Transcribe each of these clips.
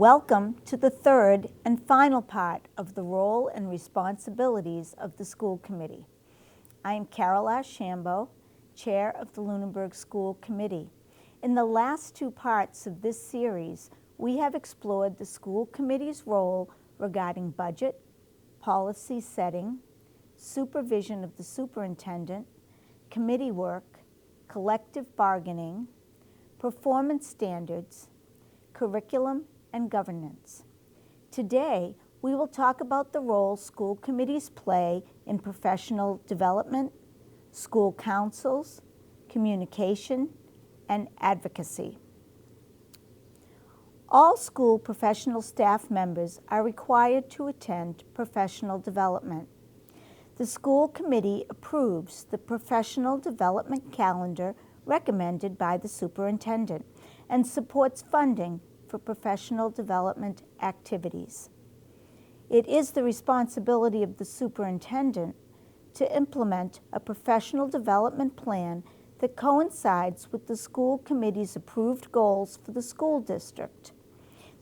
Welcome to the third and final part of the role and responsibilities of the school committee. I am Carol Archambault, Chair of the Lunenburg School Committee. In the last two parts of this series, we have explored the school committee's role regarding budget, policy setting, supervision of the superintendent, committee work, collective bargaining, performance standards, curriculum, and governance. Today, we will talk about the role school committees play in professional development, school councils, communication, and advocacy. All school professional staff members are required to attend professional development. The school committee approves the professional development calendar recommended by the superintendent and supports funding for professional development activities. It is the responsibility of the superintendent to implement a professional development plan that coincides with the school committee's approved goals for the school district.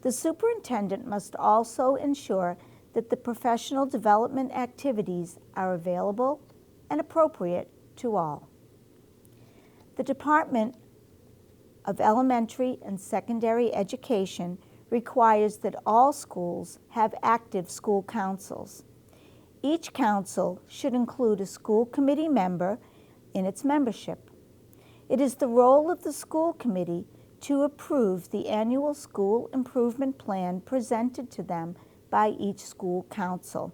The superintendent must also ensure that the professional development activities are available and appropriate to all. The Department of Elementary and Secondary Education requires that all schools have active school councils. Each council should include a school committee member in its membership. It is the role of the school committee to approve the annual school improvement plan presented to them by each school council.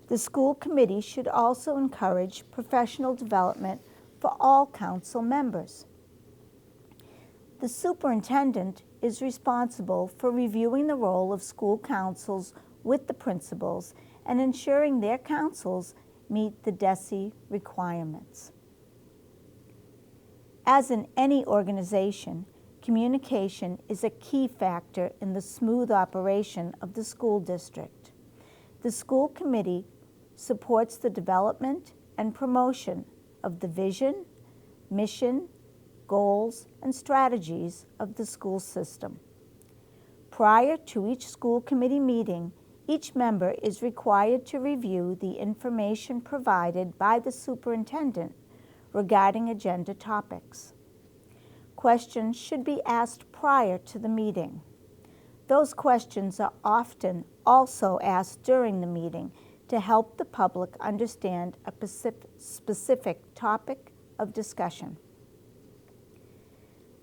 The school committee should also encourage professional development for all council members. The superintendent is responsible for reviewing the role of school councils with the principals and ensuring their councils meet the DESE requirements. As in any organization, communication is a key factor in the smooth operation of the school district. The school committee supports the development and promotion of the vision, mission, goals, and strategies of the school system. Prior to each school committee meeting, each member is required to review the information provided by the superintendent regarding agenda topics. Questions should be asked prior to the meeting. Those questions are often also asked during the meeting to help the public understand a specific topic of discussion.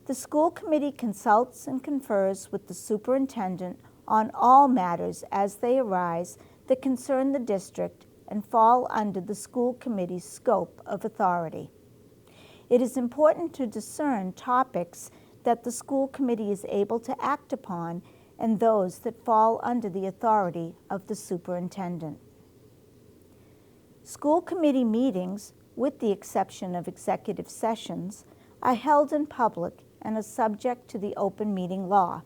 The school committee consults and confers with the superintendent on all matters as they arise that concern the district and fall under the school committee's scope of authority. It is important to discern topics that the school committee is able to act upon and those that fall under the authority of the superintendent. School committee meetings, with the exception of executive sessions, are held in public and are subject to the open meeting law.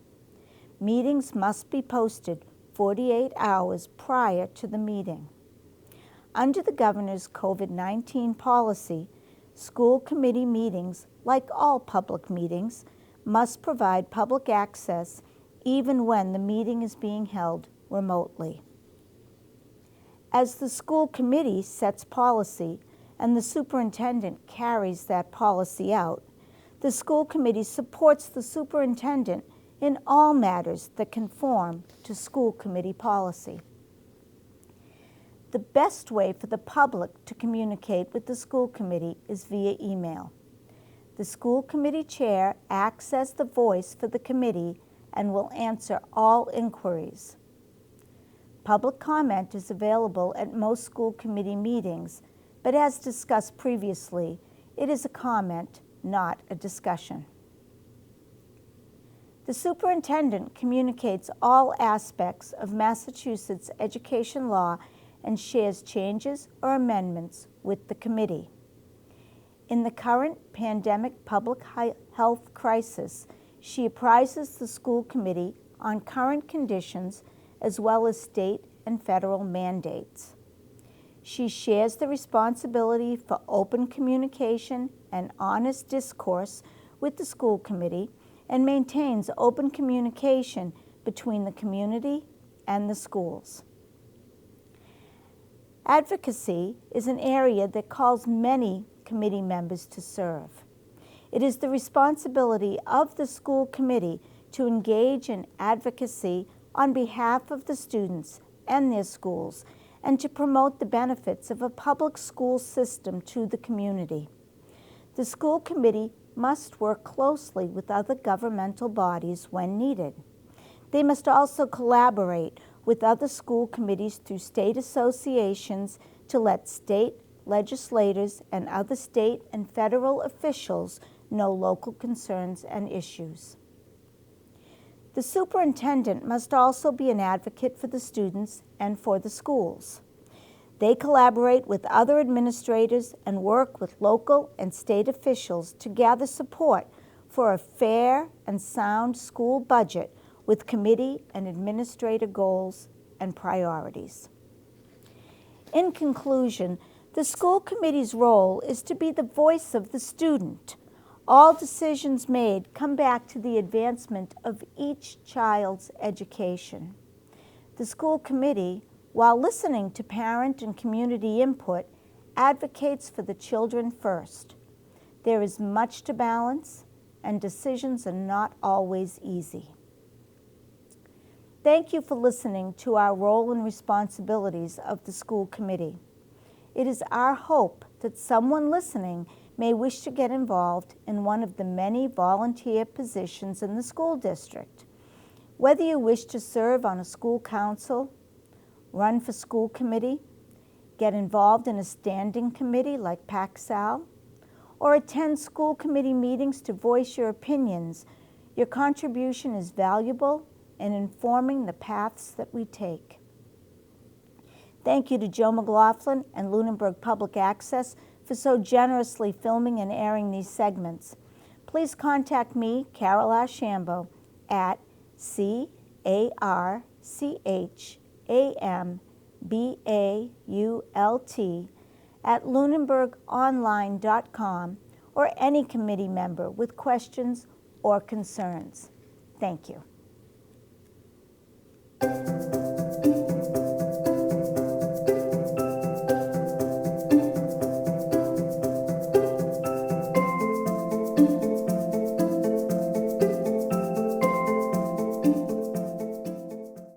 Meetings must be posted 48 hours prior to the meeting. Under the governor's COVID-19 policy, school committee meetings, like all public meetings, must provide public access even when the meeting is being held remotely. As the school committee sets policy and the superintendent carries that policy out, the school committee supports the superintendent in all matters that conform to school committee policy. The best way for the public to communicate with the school committee is via email. The school committee chair acts as the voice for the committee and will answer all inquiries. Public comment is available at most school committee meetings, but as discussed previously, it is a comment, not a discussion. The superintendent communicates all aspects of Massachusetts education law and shares changes or amendments with the committee. In the current pandemic public health crisis, she apprises the school committee on current conditions as well as state and federal mandates. She shares the responsibility for open communication and honest discourse with the school committee and maintains open communication between the community and the schools. Advocacy is an area that calls many committee members to serve. It is the responsibility of the school committee to engage in advocacy on behalf of the students and their schools and to promote the benefits of a public school system to the community. The school committee must work closely with other governmental bodies when needed. They must also collaborate with other school committees through state associations to let state legislators and other state and federal officials know local concerns and issues. The superintendent must also be an advocate for the students and for the schools. They collaborate with other administrators and work with local and state officials to gather support for a fair and sound school budget with committee and administrator goals and priorities. In conclusion, the school committee's role is to be the voice of the student. All decisions made come back to the advancement of each child's education. The school committee, while listening to parent and community input, advocates for the children first. There is much to balance, and decisions are not always easy. Thank you for listening to our role and responsibilities of the school committee. It is our hope that someone listening may wish to get involved in one of the many volunteer positions in the school district. Whether you wish to serve on a school council, run for school committee, get involved in a standing committee like PACSAL, or attend school committee meetings to voice your opinions, your contribution is valuable in informing the paths that we take. Thank you to Joe McLaughlin and Lunenburg Public Access for so generously filming and airing these segments. Please contact me, Carol Archambault, at carchambault@lunenburgonline.com or any committee member with questions or concerns. Thank you.